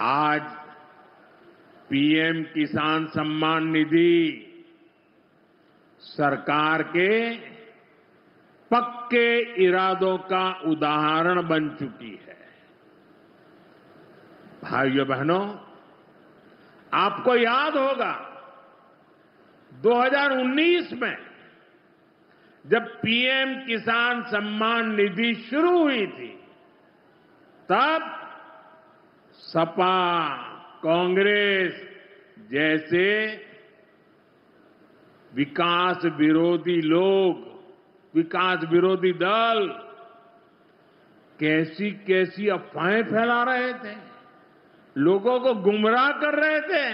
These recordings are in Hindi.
आज पीएम किसान सम्मान निधि सरकार के पक्के इरादों का उदाहरण बन चुकी है। भाइयों बहनों, आपको याद होगा 2019 में जब पीएम किसान सम्मान निधि शुरू हुई थी, तब सपा, कांग्रेस जैसे विकास विरोधी लोग, विकास विरोधी दल कैसी कैसी अफवाहें फैला रहे थे, लोगों को गुमराह कर रहे थे,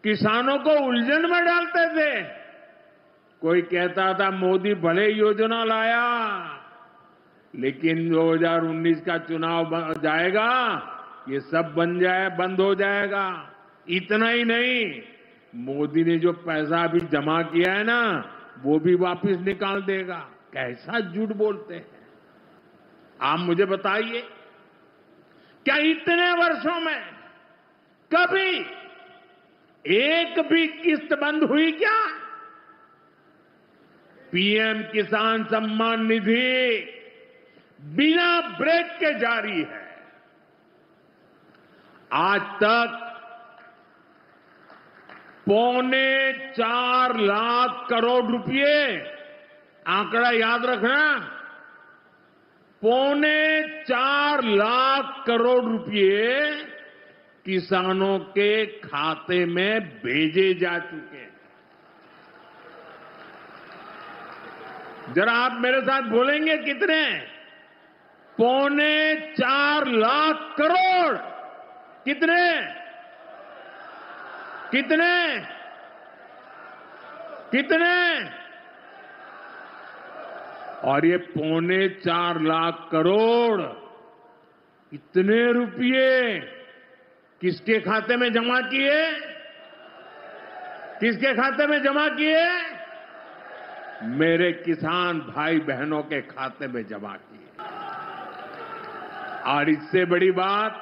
किसानों को उलझन में डालते थे। कोई कहता था मोदी भले योजना लाया, लेकिन 2019 का चुनाव जाएगा, ये सब बंद हो जाएगा। इतना ही नहीं, मोदी ने जो पैसा अभी जमा किया है ना, वो भी वापस निकाल देगा। कैसा झूठ बोलते हैं। आप मुझे बताइए, क्या इतने वर्षों में कभी एक भी किस्त बंद हुई क्या? पीएम किसान सम्मान निधि बिना ब्रेक के जारी है। आज तक 4.25 लाख करोड़ रुपए, आंकड़ा याद रखना, 4.25 लाख करोड़ रुपए किसानों के खाते में भेजे जा चुके हैं। जरा आप मेरे साथ बोलेंगे कितने? 4.25 लाख करोड़। कितने? कितने? कितने? और ये 4.25 लाख करोड़ इतने रुपये किसके खाते में जमा किए? किसके खाते में जमा किए? मेरे किसान भाई बहनों के खाते में जमा किए। और इससे बड़ी बात,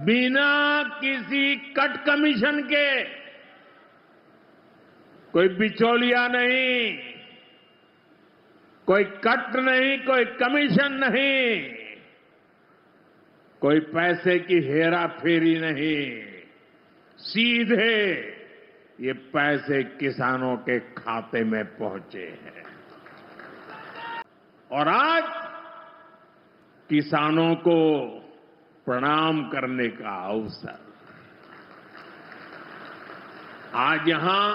बिना किसी कट कमीशन के, कोई बिचौलिया नहीं, कोई कट नहीं, कोई कमीशन नहीं, कोई पैसे की हेरा फेरी नहीं, सीधे ये पैसे किसानों के खाते में पहुंचे हैं। और आज किसानों को प्रणाम करने का अवसर। आज यहां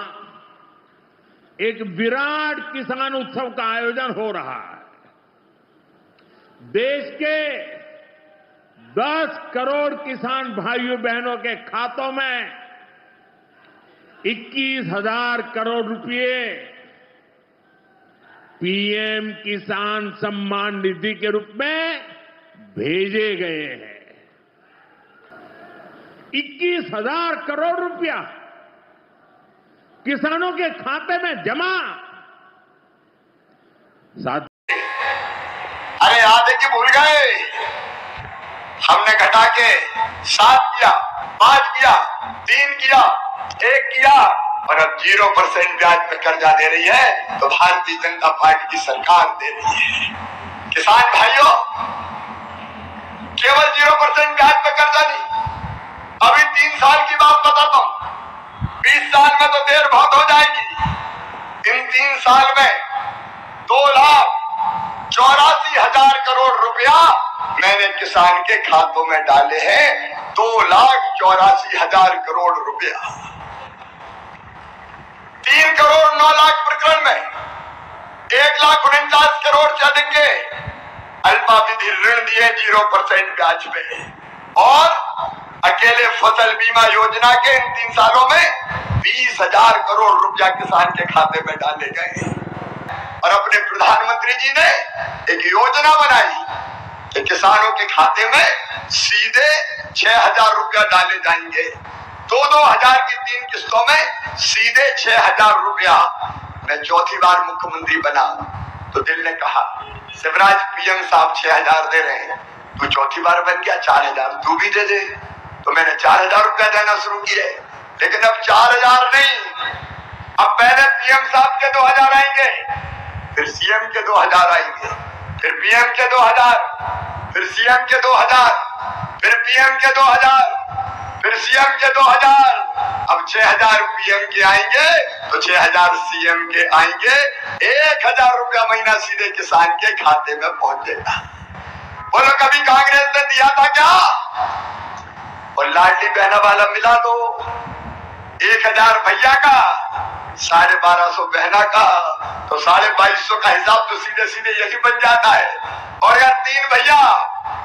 एक विराट किसान उत्सव का आयोजन हो रहा है। देश के 10 करोड़ किसान भाइयों बहनों के खातों में 21,000 करोड़ रुपए पीएम किसान सम्मान निधि के रूप में भेजे गए हैं। 21,000 करोड़ रुपया किसानों के खाते में जमा। अरे आधे की भूल गए, हमने घटा के 7 किया, 5 किया, 3 किया, 1 किया, और अब 0% ब्याज पर कर्जा दे रही है। तो भारतीय जनता पार्टी की सरकार दे रही है। किसान भाइयों, केवल 0% ब्याज पर कर्जा नहीं, अभी 3 साल की बात बताता हूं। 20 साल में तो देर बहुत हो जाएगी। इन 3 साल में 2,84,000 करोड़ रुपया मैंने किसान के खातों में डाले हैं। 2,84,000 करोड़ रुपया। 3 करोड़ 9 लाख प्रकरण में 1,49 करोड़ से अधिक के अल्पावधि ऋण दिए 0% ब्याज पे। और अकेले फसल बीमा योजना के इन 3 सालों में 20,000 करोड़ रुपया किसान के खाते में डाले गए। और अपने प्रधानमंत्री जी ने एक योजना बनाई कि किसानों के खाते में सीधे 6,000 रुपया डाले जाएंगे। 2-2 हजार की 3 किस्तों में सीधे 6,000 रुपया। मैं चौथी बार मुख्यमंत्री बना तो दिल ने कहा, शिवराज पीएम साहब 6,000 दे रहे हैं, तू चौथी बार बन गया, 4,000 तू भी दे दे। तो मैंने 4,000 रुपया देना शुरू किए, लेकिन अब 4,000 नहीं, अब पहले पीएम साहब के 2,000 आएंगे, फिर सीएम के 2,000 आएंगे, फिर पीएम के 2,000, फिर सीएम के 2,000, फिर पीएम के 2,000, फिर सीएम के 2,000। अब 6,000 पीएम के आएंगे तो 6,000 सीएम के आएंगे। 1,000 रुपया महीना सीधे किसान के खाते में पहुंचेगा। बोलो कभी कांग्रेस ने दिया था क्या? और लाडली बहना वाला मिला दो, 1,000 भैया का, 1,250 बहना का, तो 2,250 का हिसाब तो सीधे सीधे यही बन जाता है। और अगर 3 भैया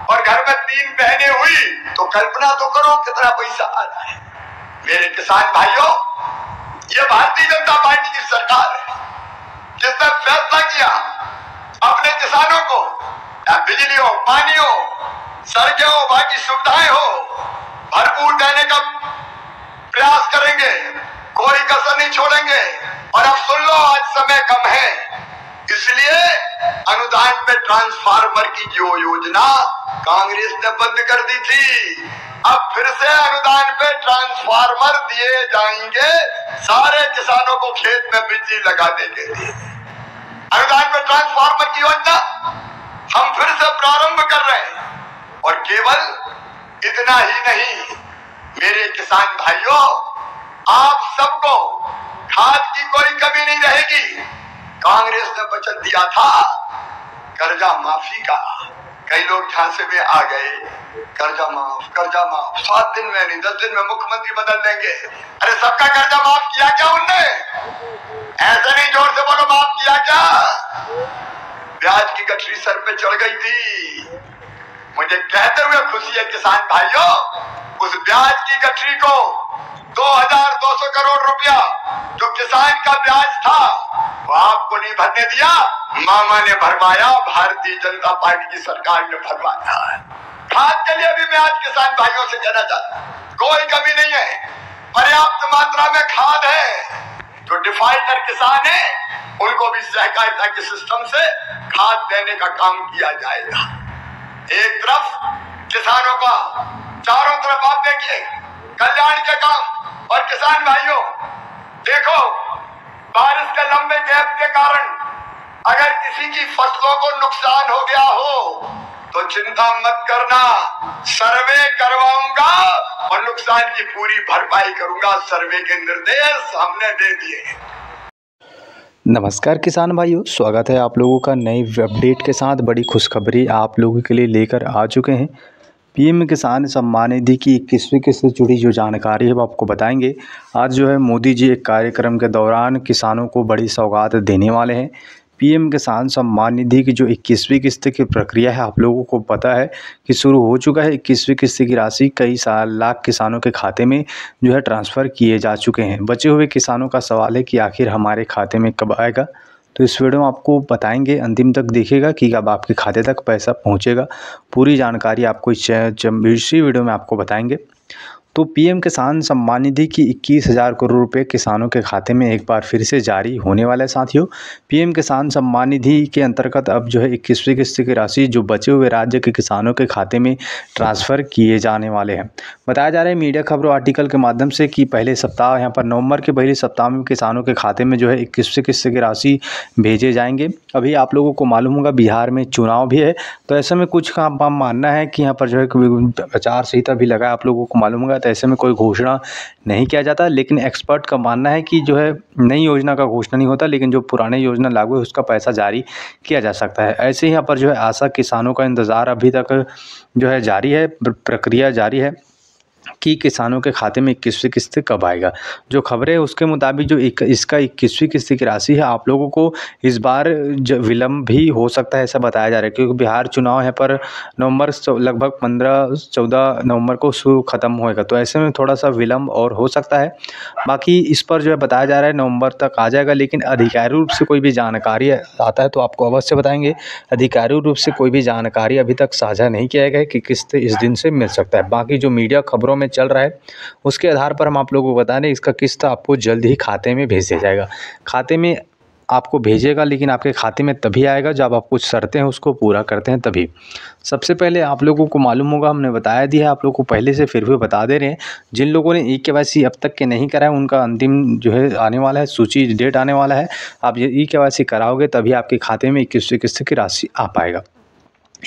और घर में 3 बहनें हुई तो कल्पना तो करो कितना पैसा आ रहा है। मेरे किसान भाइयों, ये भारतीय जनता पार्टी की सरकार है जिसने फैसला किया अपने किसानों को बिजली हो, पानी हो, सड़कें हो, बाकी सुविधाएं हो, भरपूर देने का प्रयास करेंगे, कोई कसर नहीं छोड़ेंगे। और अब सुन लो, आज समय कम है, इसलिए अनुदान पे ट्रांसफार्मर की जो योजना कांग्रेस ने बंद कर दी थी, अब फिर से अनुदान पे ट्रांसफार्मर दिए जाएंगे सारे किसानों को खेत में बिजली लगाने के लिए। अनुदान पे ट्रांसफार्मर की योजना हम फिर से प्रारंभ कर रहे हैं। और केवल इतना ही नहीं मेरे किसान भाइयों, आप सबको खाद की कोई कमी नहीं रहेगी। कांग्रेस ने वचन दिया था कर्जा माफी का, कई लोग झांसे में आ गए, कर्जा माफ 7 दिन में नहीं 10 दिन में मुख्यमंत्री बदल देंगे। अरे सबका कर्जा माफ किया क्या उनने? ऐसे नहीं, जोर से बोलो, माफ किया क्या? ब्याज की गठरी सर पे चढ़ गई थी। मुझे कहते हुए खुशी है किसान भाइयों, उस ब्याज की गठरी को 2,200 करोड़ रुपया जो किसान का ब्याज था वो आपको नहीं भरने दिया, मामा ने भरवाया, भारतीय जनता पार्टी की सरकार ने भरवाया। खाद के लिए भी मैं आज किसान भाइयों से कहना चाहता हूं, कोई कमी नहीं है, पर्याप्त मात्रा में खाद है। जो डिफाल्टर किसान है उनको भी सहकारिता के सिस्टम से खाद देने का काम किया जाएगा। एक तरफ किसानों का, चारों तरफ आप देखिए कल्याण के काम। और किसान भाइयों देखो, बारिश के लंबे गैप के कारण अगर किसी की फसलों को नुकसान हो गया हो तो चिंता मत करना, सर्वे करवाऊंगा और नुकसान की पूरी भरपाई करूंगा। सर्वे के निर्देश हमने दे दिए। नमस्कार किसान भाइयों, स्वागत है आप लोगों का नई अपडेट के साथ। बड़ी खुशखबरी आप लोगों के लिए लेकर आ चुके हैं। पीएम किसान सम्मान निधि की 21वीं किस्त से जुड़ी जो जानकारी है वो आपको बताएंगे। आज जो है मोदी जी एक कार्यक्रम के दौरान किसानों को बड़ी सौगात देने वाले हैं। पीएम किसान सम्मान निधि की जो 21वीं किस्त की प्रक्रिया है, आप लोगों को पता है कि शुरू हो चुका है। 21वीं किस्त की राशि कई लाख किसानों के खाते में जो है ट्रांसफ़र किए जा चुके हैं। बचे हुए किसानों का सवाल है कि आखिर हमारे खाते में कब आएगा, तो इस वीडियो में आपको बताएंगे, अंतिम तक देखिएगा कि कब आपके खाते तक पैसा पहुंचेगा। पूरी जानकारी आपको इसी वीडियो में आपको बताएंगे। तो पीएम किसान सम्मान निधि की 21,000 करोड़ रुपए किसानों के खाते में एक बार फिर से जारी होने वाला है। साथियों, पीएम किसान सम्मान निधि के अंतर्गत अब जो है 21वीं किस्त की राशि जो बचे हुए राज्य के किसानों के खाते में ट्रांसफ़र किए जाने वाले हैं। बताया जा रहा है मीडिया खबरों आर्टिकल के माध्यम से कि पहले सप्ताह यहाँ पर नवंबर के पहले सप्ताह में किसानों के खाते में जो है 21वीं किस्त की राशि भेजे जाएंगे। अभी आप लोगों को मालूम होगा बिहार में चुनाव भी है, तो ऐसे में कुछ का मानना है कि यहाँ पर जो है आचार संहिता भी लगा, आप लोगों को मालूम होगा। तो ऐसे में कोई घोषणा नहीं किया जाता, लेकिन एक्सपर्ट का मानना है कि जो है नई योजना का घोषणा नहीं होता, लेकिन जो पुराने योजना लागू है उसका पैसा जारी किया जा सकता है। ऐसे ही यहाँ पर जो है आशा किसानों का इंतज़ार अभी तक जो है जारी है, प्रक्रिया जारी है कि किसानों के खाते में 21वीं किस्त कब आएगा। जो खबरें उसके मुताबिक जो इसका 21वीं किस्त की राशि है, आप लोगों को इस बार विलम्ब भी हो सकता है, ऐसा बताया जा रहा है, क्योंकि बिहार चुनाव है पर नवंबर लगभग 15-14 नवंबर को ख़त्म होएगा, तो ऐसे में थोड़ा सा विलम्ब और हो सकता है। बाकी इस पर जो है बताया जा रहा है नवंबर तक आ जाएगा, लेकिन आधिकारिक रूप से कोई भी जानकारी आता है तो आपको अवश्य बताएंगे। आधिकारिक रूप से कोई भी जानकारी अभी तक साझा नहीं किया गया है कि किस्त इस दिन से मिल सकता है। बाकी जो मीडिया खबरों में चल रहा है उसके आधार पर हम आप लोगों को बता दें, इसका किस्त आपको जल्द ही खाते में भेज दिया जाएगा। खाते में आपको भेजेगा, लेकिन आपके खाते में तभी आएगा जब आप कुछ शर्तें हैं उसको पूरा करते हैं तभी। सबसे पहले आप लोगों को मालूम होगा, हमने बताया दिया है आप लोगों को पहले से, फिर भी बता दे रहे हैं, जिन लोगों ने ई-केवाईसी अब तक के नहीं कराया उनका अंतिम जो है आने वाला है, सूची डेट आने वाला है। आप ये ई-केवाईसी कराओगे तभी आपके खाते में 21वीं किस्त की राशि आ पाएगा।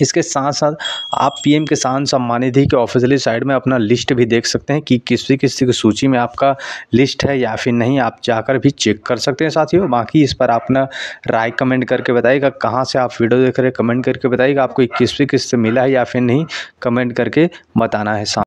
इसके साथ साथ आप पीएम किसान सम्मान निधि के ऑफिशियली साइट में अपना लिस्ट भी देख सकते हैं कि किसी किसी की सूची में आपका लिस्ट है या फिर नहीं, आप जाकर भी चेक कर सकते हैं साथियों। बाकी इस पर अपना राय कमेंट करके बताइएगा, कहाँ से आप वीडियो देख रहे हैं कमेंट करके बताइएगा, आपको 21वीं किस्त मिला है या फिर नहीं, कमेंट करके बताना है।